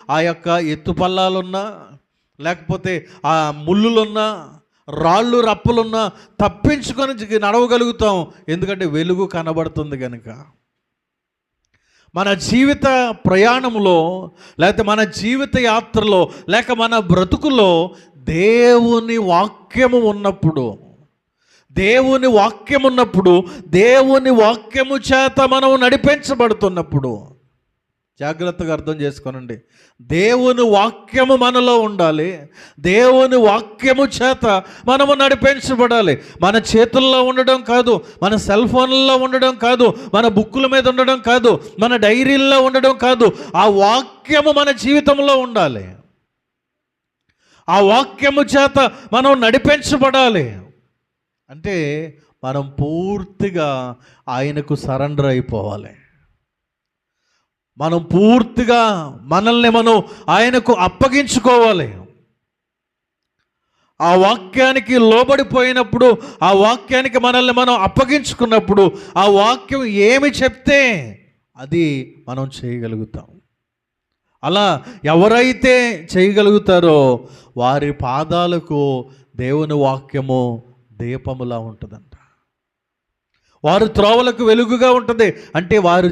ఆ యొక్క ఎత్తుపల్లాలున్నా, లేకపోతే ఆ ముళ్ళులున్నా, రాళ్ళు రప్పలున్నా తప్పించుకొని నడవగలుగుతాం. ఎందుకంటే వెలుగు కనబడుతుంది కనుక. మన జీవిత ప్రయాణంలో, లేకపోతే మన జీవిత యాత్రలో, లేక మన బ్రతుకులో దేవుని వాక్యము ఉన్నప్పుడు, దేవుని వాక్యం ఉన్నప్పుడు, దేవుని వాక్యము చేత మనం నడిపించబడుతున్నప్పుడు, జాగ్రత్తగా అర్థం చేసుకోనండి. దేవుని వాక్యము మనలో ఉండాలి. దేవుని వాక్యము చేత మనము నడిపించబడాలి. మన చేతుల్లో ఉండడం కాదు, మన సెల్ ఫోన్లలో ఉండడం కాదు, మన బుక్కుల మీద ఉండడం కాదు, మన డైరీల్లో ఉండడం కాదు. ఆ వాక్యము మన జీవితంలో ఉండాలి. ఆ వాక్యము చేత మనం నడిపించబడాలి. అంటే మనం పూర్తిగా ఆయనకు సరెండర్ అయిపోవాలి. మనం పూర్తిగా మనల్ని మనం ఆయనకు అప్పగించుకోవాలి. ఆ వాక్యానికి లోబడిపోయినప్పుడు, ఆ వాక్యానికి మనల్ని మనం అప్పగించుకున్నప్పుడు, ఆ వాక్యం ఏమి చెప్తే అది మనం చేయగలుగుతాం. అలా ఎవరైతే చేయగలుగుతారో వారి పాదాలకు దేవుని వాక్యము దీపములా ఉంటుందంట. వారి త్రోవలకు వెలుగుగా ఉంటుంది. అంటే వారు